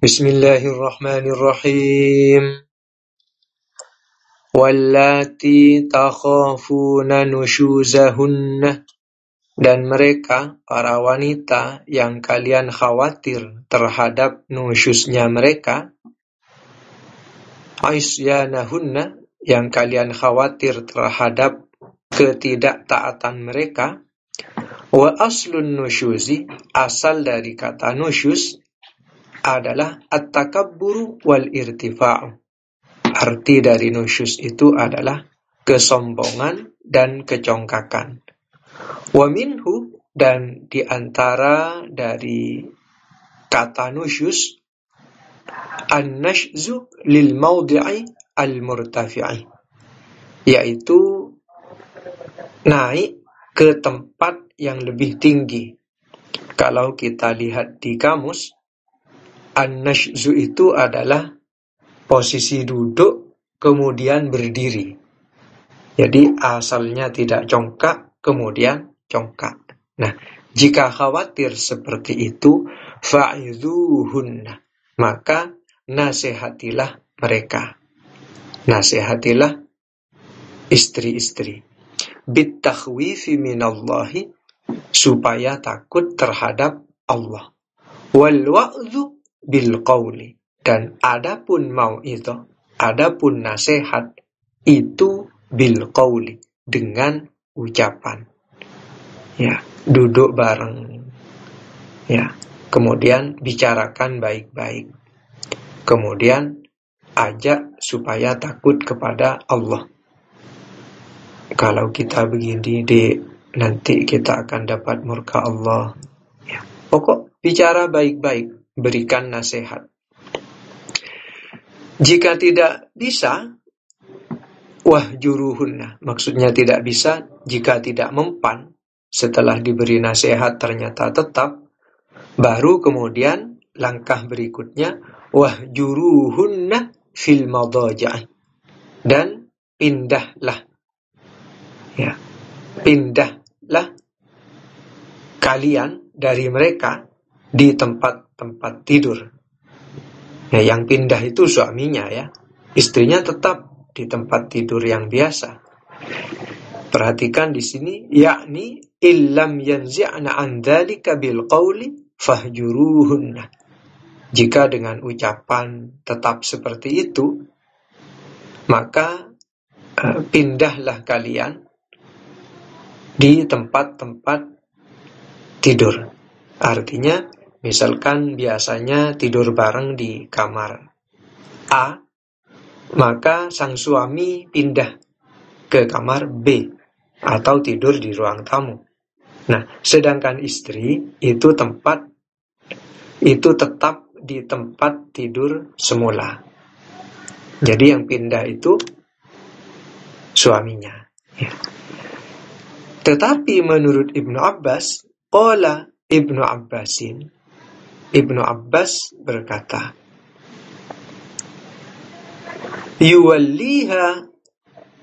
Bismillahirrahmanirrahim. Wallati takhafuna nusyuzahunna, dan mereka, para wanita yang kalian khawatir terhadap nusyuznya mereka, isyanahunna, yang kalian khawatir terhadap ketidaktaatan mereka, wa aslun nusyuzi, asal dari kata nusyuz adalah at-takabburu wal irtifa'u. Arti dari nusyuz itu adalah kesombongan dan kecongkakan. Wa minhu, dan di antara dari kata nusyuz, an-nashzu lil mawdi'i al-murtafi'i, yaitu naik ke tempat yang lebih tinggi. Kalau kita lihat di kamus, an-nashzu itu adalah posisi duduk kemudian berdiri. Jadi asalnya tidak congkak, kemudian congkak. Nah, jika khawatir seperti itu, fa'idhuhunna, maka nasihatilah mereka. Nasihatilah istri-istri. Bittakhwifi minallahi, supaya takut terhadap Allah. Wal wa'dhu bil qawli, dan adapun mau'idhah, adapun nasihat itu bil qawli, dengan ucapan. Ya, duduk bareng. Ya, kemudian bicarakan baik-baik. Kemudian ajak supaya takut kepada Allah. Kalau kita begini, nanti kita akan dapat murka Allah. Ya, pokok bicara baik-baik. Berikan nasihat. Jika tidak bisa, wahjuruhunna, maksudnya tidak bisa jika tidak mempan, setelah diberi nasihat ternyata tetap, baru kemudian langkah berikutnya, wahjuruhunna fil madaja'i, dan pindahlah. Ya, pindahlah kalian dari mereka di tempat-tempat tidur. Ya, yang pindah itu suaminya, ya. Istrinya tetap di tempat tidur yang biasa. Perhatikan di sini, yakni illam yanzi'na an dzalika bil qawli fahjuruhunna. Jika dengan ucapan tetap seperti itu, maka pindahlah kalian di tempat-tempat tidur. Artinya, misalkan biasanya tidur bareng di kamar A, maka sang suami pindah ke kamar B atau tidur di ruang tamu. Nah, sedangkan istri itu tetap di tempat tidur semula. Jadi yang pindah itu suaminya. Ya. Tetapi menurut Ibnu Abbas, qala Ibnu Abbas berkata, yuwalliha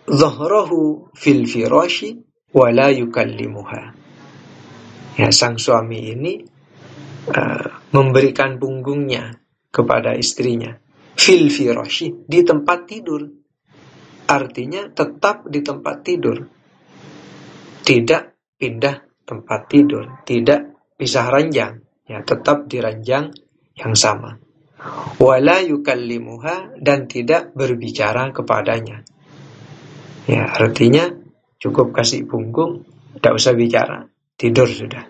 dhahrahu fil firashi wa la yukallimuha. Ya, sang suami ini memberikan punggungnya kepada istrinya fil firashi, di tempat tidur. Artinya tetap di tempat tidur, tidak pindah tempat tidur, tidak pisah ranjang, ya, tetap di ranjang yang sama. Wala yukallimuha, dan tidak berbicara kepadanya. Ya, artinya cukup kasih punggung, tidak usah bicara, tidur sudah.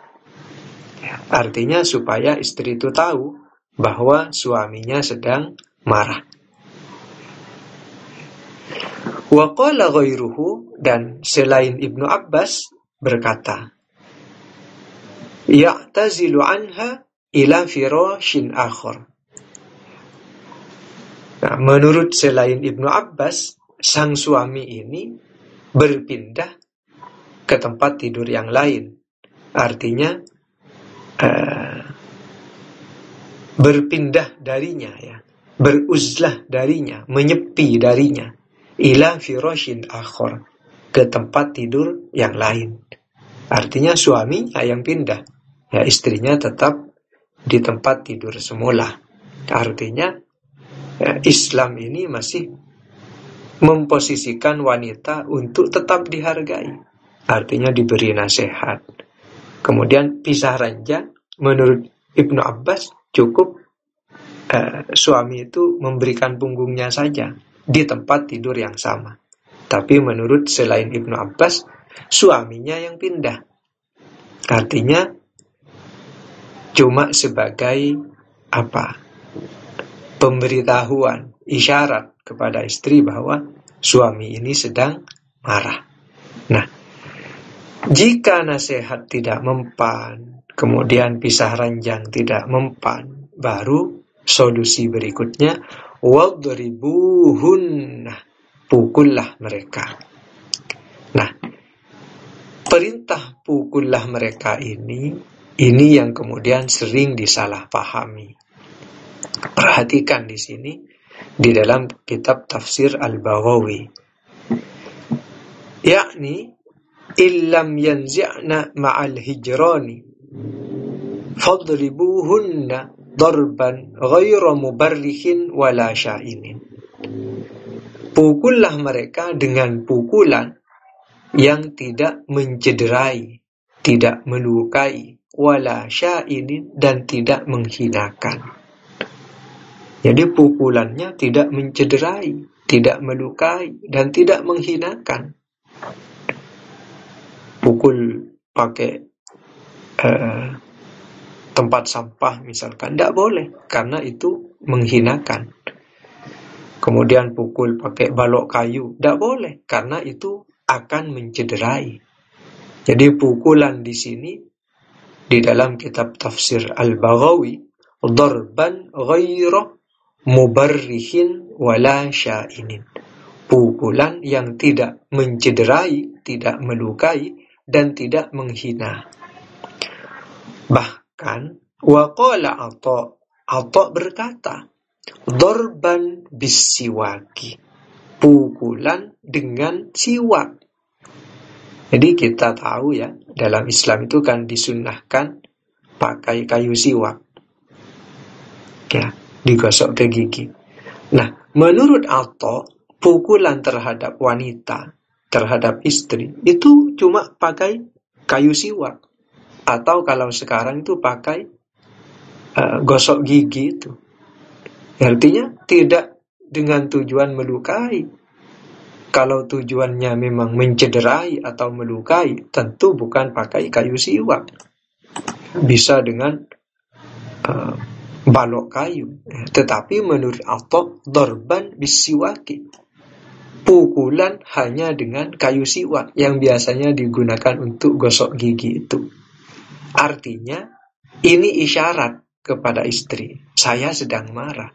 Ya, artinya supaya istri itu tahu bahwa suaminya sedang marah. Wa qala ghairuhu, dan selain Ibnu Abbas berkata, ya'tazilu anha ila firashin akhar. Nah, menurut selain Ibnu Abbas, sang suami ini berpindah ke tempat tidur yang lain. Artinya berpindah darinya, ya, beruzlah darinya, menyepi darinya, ila firashin akhar, ke tempat tidur yang lain. Artinya suaminya yang pindah, ya, istrinya tetap di tempat tidur semula. Artinya Islam ini masih memposisikan wanita untuk tetap dihargai. Artinya diberi nasihat. Kemudian pisah ranjang, menurut Ibnu Abbas cukup suami itu memberikan punggungnya saja di tempat tidur yang sama. Tapi menurut selain Ibnu Abbas, suaminya yang pindah. Artinya cuma sebagai pemberitahuan, isyarat kepada istri bahwa suami ini sedang marah. Nah, jika nasihat tidak mempan, kemudian pisah ranjang tidak mempan, baru solusi berikutnya, wadribuhunna, pukullah mereka. Nah, perintah pukullah mereka ini yang kemudian sering disalahpahami. Perhatikan di sini di dalam kitab tafsir Al-Baghawi, yakni illam yanzi'na ma'al hijrani fadribuhunna darban ghaira mubarrihin wala sya'inin. Pukullah mereka dengan pukulan yang tidak mencederai, tidak melukai, wala sya'inin, dan tidak menghinakan. Jadi pukulannya tidak mencederai, tidak melukai, dan tidak menghinakan. Pukul pakai tempat sampah misalkan, tidak boleh, karena itu menghinakan. Kemudian pukul pakai balok kayu, tidak boleh, karena itu akan mencederai. Jadi pukulan di sini di dalam kitab tafsir Al-Baghawi, darban ghaira mubarrihin wala sya'inin, pukulan yang tidak mencederai, tidak melukai, dan tidak menghina. Bahkan waqala Atha berkata, darban bisiwaki, pukulan dengan siwak. Jadi kita tahu ya, dalam Islam itu kan disunnahkan pakai kayu siwak, ya, digosok ke gigi. Nah, menurut Atha, pukulan terhadap wanita, terhadap istri, itu cuma pakai kayu siwak. Atau kalau sekarang itu pakai gosok gigi itu. Artinya tidak dengan tujuan melukai. Kalau tujuannya memang mencederai atau melukai, tentu bukan pakai kayu siwak. Bisa dengan balok kayu. Tetapi menurut Atha, darban bisiwaki, pukulan hanya dengan kayu siwak yang biasanya digunakan untuk gosok gigi itu. Artinya ini isyarat kepada istri, saya sedang marah,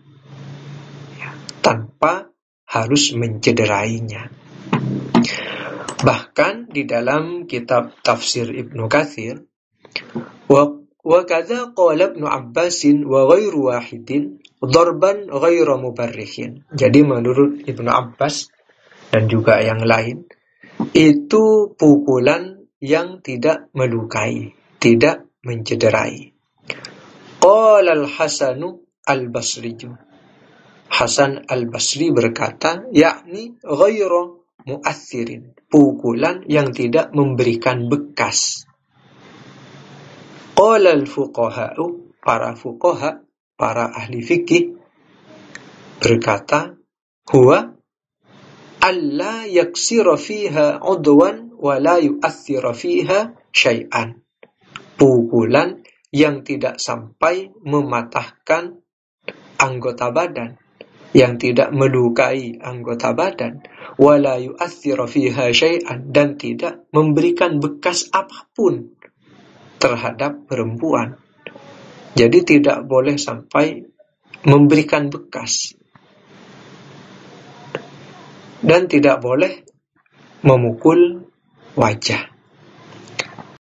ya, tanpa harus mencederainya. Bahkan di dalam kitab tafsir Ibnu Katsir, wa kadza qala Ibnu Abbasin wa ghairu wahidin darban ghairu mubarrihin. Jadi menurut Ibnu Abbas dan juga yang lain, itu pukulan yang tidak melukai, tidak mencederai. Qala al-Hasanu al-Basri, Hasan al-Basri berkata, yakni ghairu mu'athirin, pukulan yang tidak memberikan bekas. Qala al-fuqaha'u, para fuqaha, para ahli fikih berkata, huwa alla yaksira fiha udwan wa la yu'athira fiha syai'an, pukulan yang tidak sampai mematahkan anggota badan, yang tidak melukai anggota badan, wa la yu'athira fiha syai'an, dan tidak memberikan bekas apapun terhadap perempuan. Jadi tidak boleh sampai memberikan bekas, dan tidak boleh memukul wajah.